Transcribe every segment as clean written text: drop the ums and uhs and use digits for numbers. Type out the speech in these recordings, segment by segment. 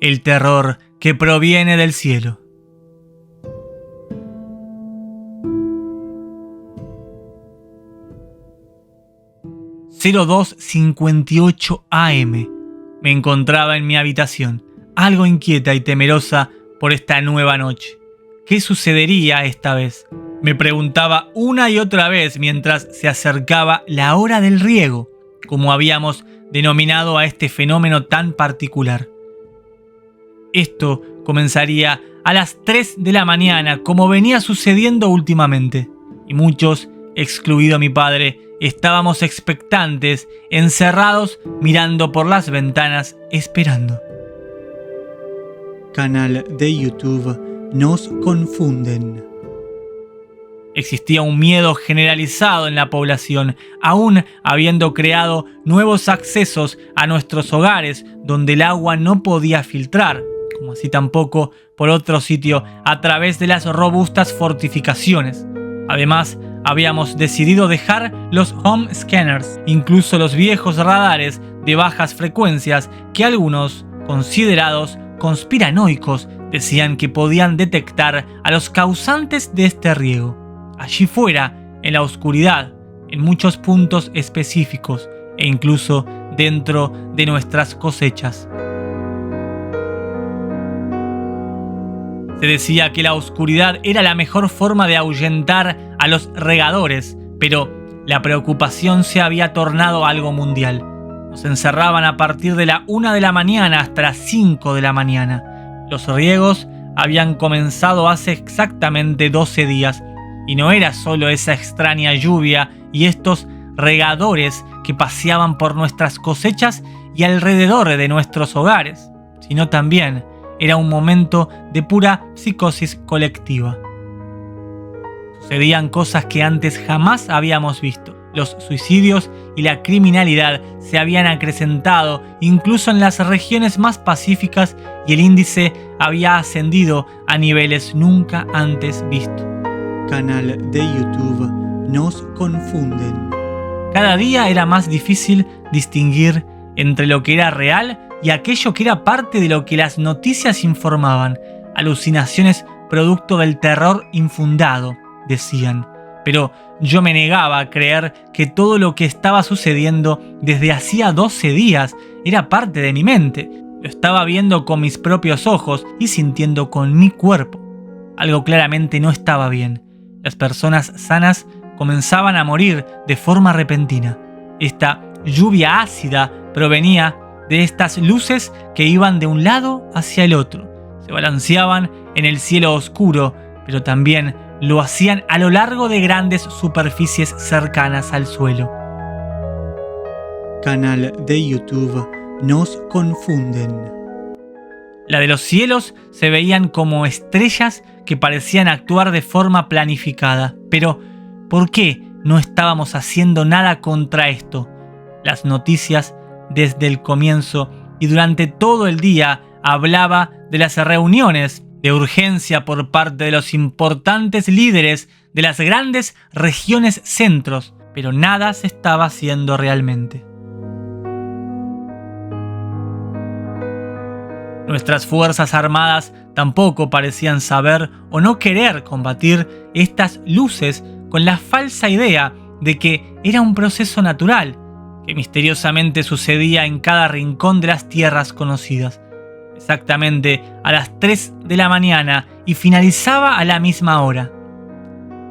el terror que proviene del cielo. ...02:58 AM... me encontraba en mi habitación, algo inquieta y temerosa por esta nueva noche. ¿Qué sucedería esta vez? Me preguntaba una y otra vez mientras se acercaba la hora del riego, como habíamos denominado a este fenómeno tan particular. Esto comenzaría a las 3 de la mañana, como venía sucediendo últimamente, y muchos, excluido mi padre, estábamos expectantes, encerrados, mirando por las ventanas, esperando. Canal de YouTube Nos Confunden. Existía un miedo generalizado en la población, aún habiendo creado nuevos accesos a nuestros hogares donde el agua no podía filtrar, como así tampoco por otro sitio a través de las robustas fortificaciones. Además, habíamos decidido dejar los home scanners, incluso los viejos radares de bajas frecuencias que algunos, considerados conspiranoicos, decían que podían detectar a los causantes de este riego. Allí fuera, en la oscuridad, en muchos puntos específicos e incluso dentro de nuestras cosechas. Se decía que la oscuridad era la mejor forma de ahuyentar a los regadores, pero la preocupación se había tornado algo mundial. Nos encerraban a partir de la 1 de la mañana hasta las 5 de la mañana. Los riegos habían comenzado hace exactamente 12 días, y no era solo esa extraña lluvia y estos regadores que paseaban por nuestras cosechas y alrededor de nuestros hogares, sino también era un momento de pura psicosis colectiva. Sucedían cosas que antes jamás habíamos visto. Los suicidios y la criminalidad se habían acrecentado incluso en las regiones más pacíficas y el índice había ascendido a niveles nunca antes vistos. Canal de YouTube Nos Confunden. Cada día era más difícil distinguir entre lo que era real y aquello que era parte de lo que las noticias informaban. Alucinaciones producto del terror infundado, decían. Pero yo me negaba a creer que todo lo que estaba sucediendo desde hacía 12 días era parte de mi mente. Lo estaba viendo con mis propios ojos y sintiendo con mi cuerpo. Algo claramente no estaba bien. Las personas sanas comenzaban a morir de forma repentina. Esta lluvia ácida provenía de estas luces que iban de un lado hacia el otro. Se balanceaban en el cielo oscuro, pero también lo hacían a lo largo de grandes superficies cercanas al suelo. Canal de YouTube Nos Confunden. La de los cielos se veían como estrellas que parecían actuar de forma planificada. Pero, ¿por qué no estábamos haciendo nada contra esto? Las noticias desde el comienzo y durante todo el día hablaba de las reuniones de urgencia por parte de los importantes líderes de las grandes regiones centros, pero nada se estaba haciendo realmente. Nuestras fuerzas armadas tampoco parecían saber o no querer combatir estas luces con la falsa idea de que era un proceso natural, que misteriosamente sucedía en cada rincón de las tierras conocidas, exactamente a las 3 de la mañana y finalizaba a la misma hora.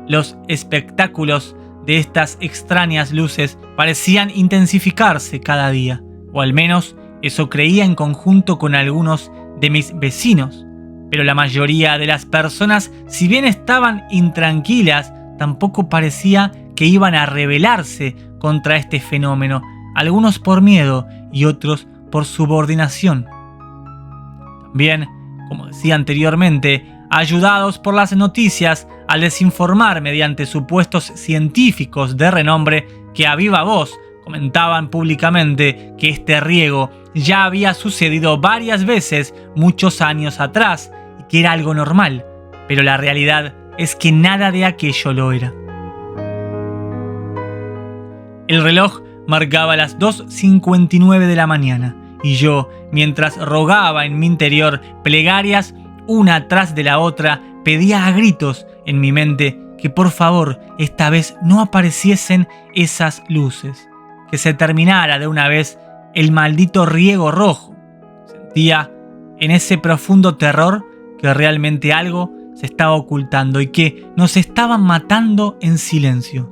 Los espectáculos de estas extrañas luces parecían intensificarse cada día, o al menos eso creía en conjunto con algunos de mis vecinos. Pero la mayoría de las personas, si bien estaban intranquilas, tampoco parecía que iban a rebelarse contra este fenómeno, algunos por miedo y otros por subordinación. También, como decía anteriormente, ayudados por las noticias al desinformar mediante supuestos científicos de renombre que a viva voz comentaban públicamente que este riego ya había sucedido varias veces muchos años atrás y que era algo normal, pero la realidad es que nada de aquello lo era. El reloj marcaba las 2:59 de la mañana Y yo, mientras rogaba en mi interior plegarias una tras de la otra, pedía a gritos en mi mente que por favor esta vez no apareciesen esas luces, que se terminara de una vez el maldito riego rojo. Sentía en ese profundo terror que realmente algo se estaba ocultando y que nos estaban matando en silencio,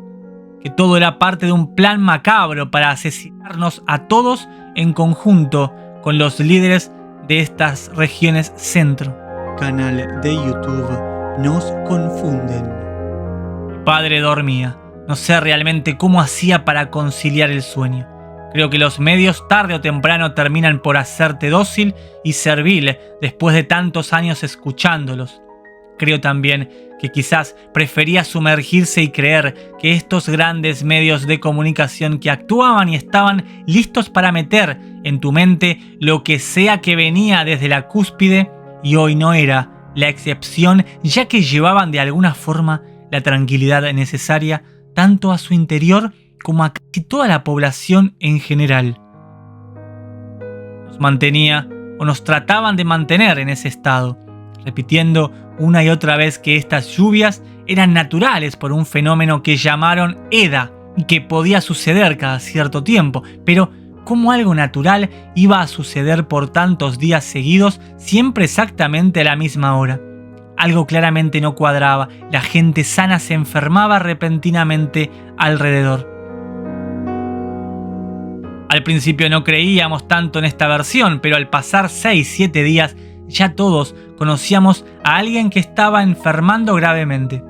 que todo era parte de un plan macabro para asesinarnos a todos en conjunto con los líderes de estas regiones centro. Canal de YouTube Nos Confunden. Mi padre dormía. No sé realmente cómo hacía para conciliar el sueño. Creo que los medios tarde o temprano terminan por hacerte dócil y servil después de tantos años escuchándolos. Creo también que quizás prefería sumergirse y creer que estos grandes medios de comunicación que actuaban y estaban listos para meter en tu mente lo que sea que venía desde la cúspide y hoy no era la excepción, ya que llevaban de alguna forma la tranquilidad necesaria tanto a su interior como a casi toda la población en general. Nos mantenía o nos trataban de mantener en ese estado, repitiendo una y otra vez que estas lluvias eran naturales por un fenómeno que llamaron EDA y que podía suceder cada cierto tiempo, pero ¿cómo algo natural iba a suceder por tantos días seguidos siempre exactamente a la misma hora? Algo claramente no cuadraba, la gente sana se enfermaba repentinamente alrededor. Al principio no creíamos tanto en esta versión, pero al pasar 6-7 días ya todos conocíamos a alguien que estaba enfermando gravemente.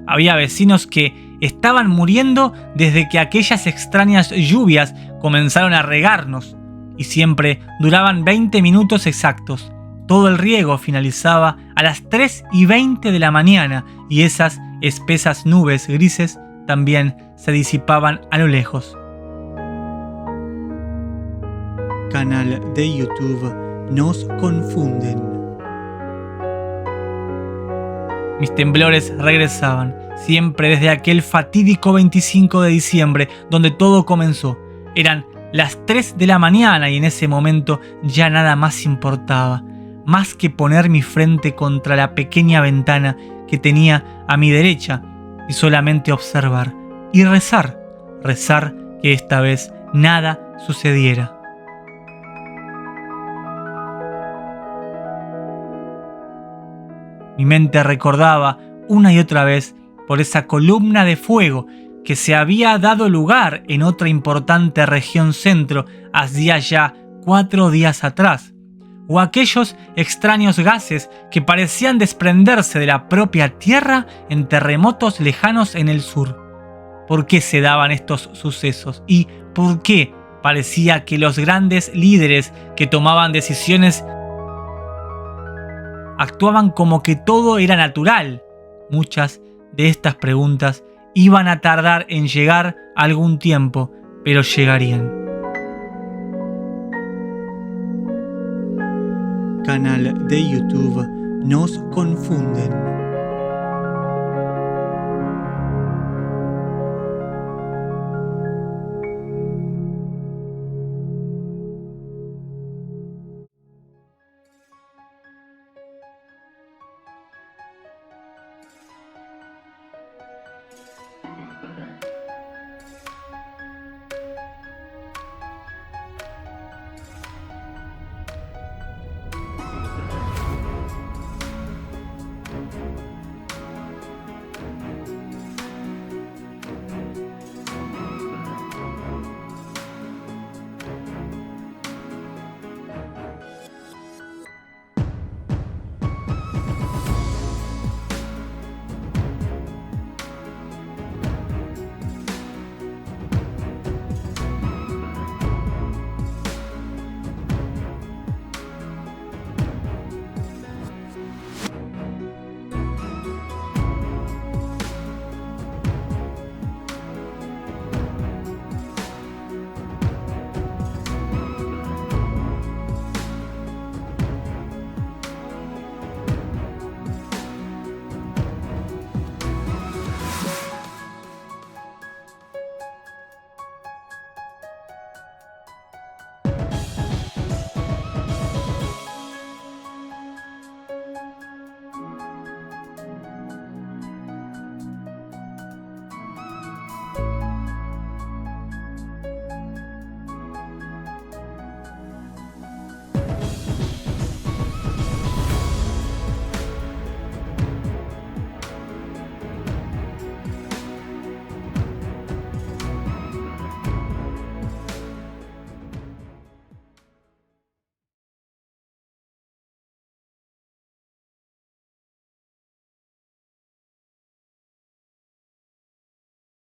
Había vecinos que estaban muriendo desde que aquellas extrañas lluvias comenzaron a regarnos y siempre duraban 20 minutos exactos. Todo el riego finalizaba a las 3:20 de la mañana y esas espesas nubes grises también se disipaban a lo lejos. Canal de YouTube Nos Confunden. Mis temblores regresaban, siempre desde aquel fatídico 25 de diciembre, donde todo comenzó. Eran las 3 de la mañana y en ese momento ya nada más importaba, más que poner mi frente contra la pequeña ventana que tenía a mi derecha y solamente observar y rezar que esta vez nada sucediera. Mi mente recordaba una y otra vez por esa columna de fuego que se había dado lugar en otra importante región centro hacía ya 4 días atrás, o aquellos extraños gases que parecían desprenderse de la propia Tierra en terremotos lejanos en el sur. ¿Por qué se daban estos sucesos? ¿Y por qué parecía que los grandes líderes que tomaban decisiones actuaban como que todo era natural? Muchas de estas preguntas iban a tardar en llegar algún tiempo, pero llegarían. Canal de YouTube Nos Confunden.